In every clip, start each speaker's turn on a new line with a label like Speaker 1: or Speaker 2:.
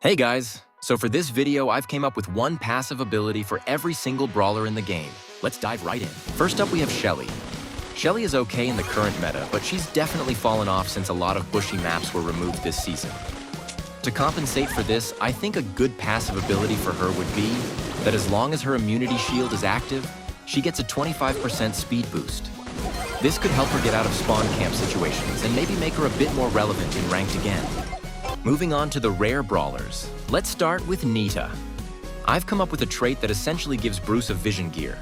Speaker 1: Hey guys, so for this video I've came up with one passive ability for every single brawler in the game. Let's dive right in. First up we have Shelly. Shelly is okay in the current meta, but she's definitely fallen off since a lot of bushy maps were removed this season. To compensate for this, I think a good passive ability for her would be that as long as her immunity shield is active, she gets a 25% speed boost. This could help her get out of spawn camp situations and maybe make her a bit more relevant in ranked again. Moving on to the rare brawlers, let's start with Nita. I've come up with a trait that essentially gives Bruce a vision gear.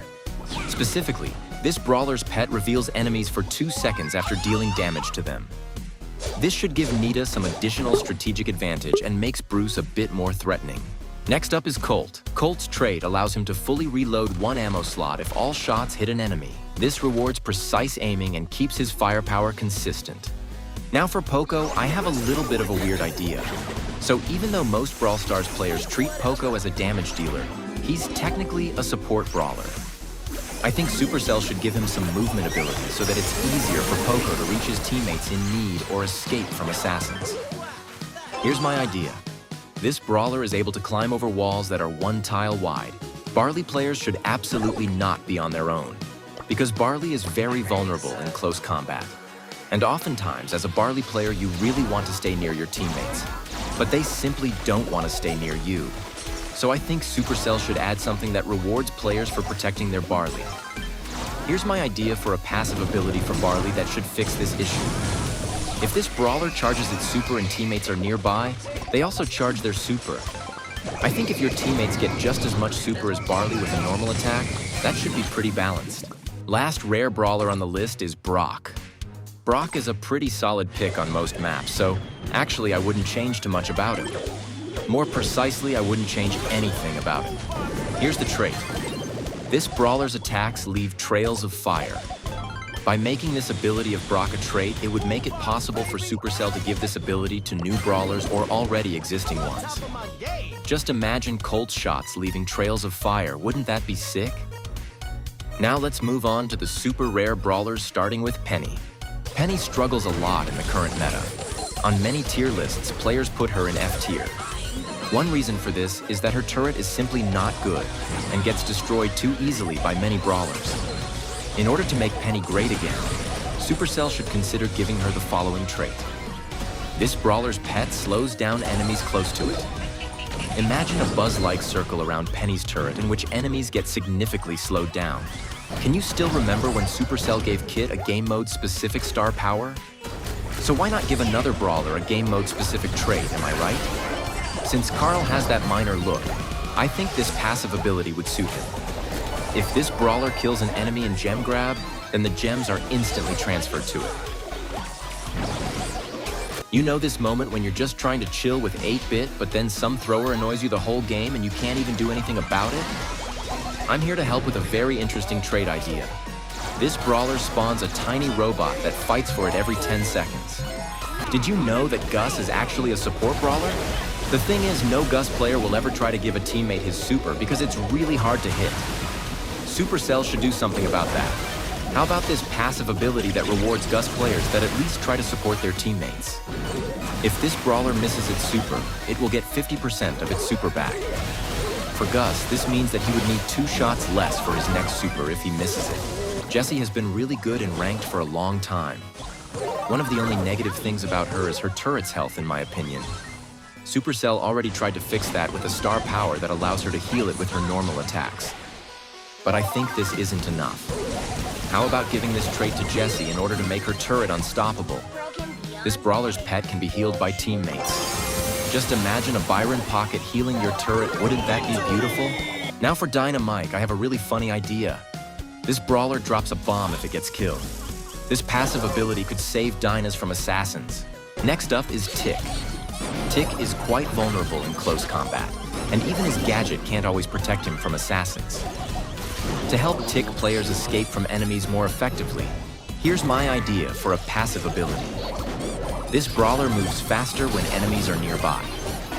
Speaker 1: Specifically, this brawler's pet reveals enemies for 2 seconds after dealing damage to them. This should give Nita some additional strategic advantage and makes Bruce a bit more threatening. Next up is Colt. Colt's trait allows him to fully reload one ammo slot if all shots hit an enemy. This rewards precise aiming and keeps his firepower consistent. Now for Poco, I have a little bit of a weird idea. So even though most Brawl Stars players treat Poco as a damage dealer, he's technically a support brawler. I think Supercell should give him some movement ability so that it's easier for Poco to reach his teammates in need or escape from assassins. Here's my idea. This brawler is able to climb over walls that are 1 tile wide. Barley players should absolutely not be on their own, because Barley is very vulnerable in close combat. And oftentimes, as a Barley player, you really want to stay near your teammates, but they simply don't want to stay near you. So I think Supercell should add something that rewards players for protecting their Barley. Here's my idea for a passive ability for Barley that should fix this issue. If this brawler charges its super and teammates are nearby, they also charge their super. I think if your teammates get just as much super as Barley with a normal attack, that should be pretty balanced. Last rare brawler on the list is Brock. Brock is a pretty solid pick on most maps, so actually I wouldn't change too much about him. More precisely, I wouldn't change anything about him. Here's the trait. This brawler's attacks leave trails of fire. By making this ability of Brock a trait, it would make it possible for Supercell to give this ability to new brawlers or already existing ones. Just imagine Colt's shots leaving trails of fire, wouldn't that be sick? Now let's move on to the super rare brawlers, starting with Penny. Penny struggles a lot in the current meta. On many tier lists, players put her in F tier. One reason for this is that her turret is simply not good and gets destroyed too easily by many brawlers. In order to make Penny great again, Supercell should consider giving her the following trait. This brawler's pet slows down enemies close to it. Imagine a buzz-like circle around Penny's turret in which enemies get significantly slowed down. Can you still remember when Supercell gave Kit a game mode specific star power? So why not give another brawler a game mode specific trait, am I right? Since Carl has that minor look, I think this passive ability would suit him. If this brawler kills an enemy in gem grab, then the gems are instantly transferred to it. You know this moment when you're just trying to chill with 8-bit, but then some thrower annoys you the whole game and you can't even do anything about it? I'm here to help with a very interesting trait idea. This brawler spawns a tiny robot that fights for it every 10 seconds. Did you know that Gus is actually a support brawler? The thing is, no Gus player will ever try to give a teammate his super because it's really hard to hit. Supercell should do something about that. How about this passive ability that rewards Gus players that at least try to support their teammates? If this brawler misses its super, it will get 50% of its super back. For Gus, this means that he would need 2 shots less for his next super if he misses it. Jessie has been really good and ranked for a long time. One of the only negative things about her is her turret's health, in my opinion. Supercell already tried to fix that with a star power that allows her to heal it with her normal attacks. But I think this isn't enough. How about giving this trait to Jessie in order to make her turret unstoppable? This brawler's pet can be healed by teammates. Just imagine a Byron pocket healing your turret, wouldn't that be beautiful? Now for Dynamite, I have a really funny idea. This brawler drops a bomb if it gets killed. This passive ability could save Dynas from assassins. Next up is Tick. Tick is quite vulnerable in close combat, and even his gadget can't always protect him from assassins. To help Tick players escape from enemies more effectively, here's my idea for a passive ability. This brawler moves faster when enemies are nearby.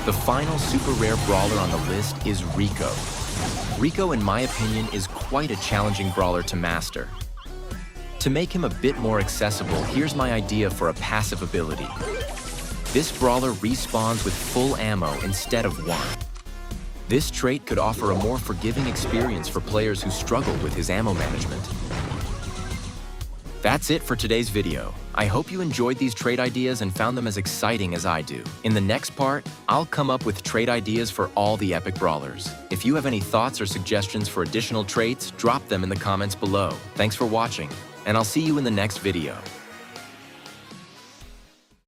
Speaker 1: The final super rare brawler on the list is Rico. Rico, in my opinion, is quite a challenging brawler to master. To make him a bit more accessible, here's my idea for a passive ability. This brawler respawns with full ammo instead of one. This trait could offer a more forgiving experience for players who struggle with his ammo management. That's it for today's video. I hope you enjoyed these trait ideas and found them as exciting as I do. In the next part, I'll come up with trait ideas for all the epic brawlers. If you have any thoughts or suggestions for additional traits, drop them in the comments below. Thanks for watching, and I'll see you in the next video.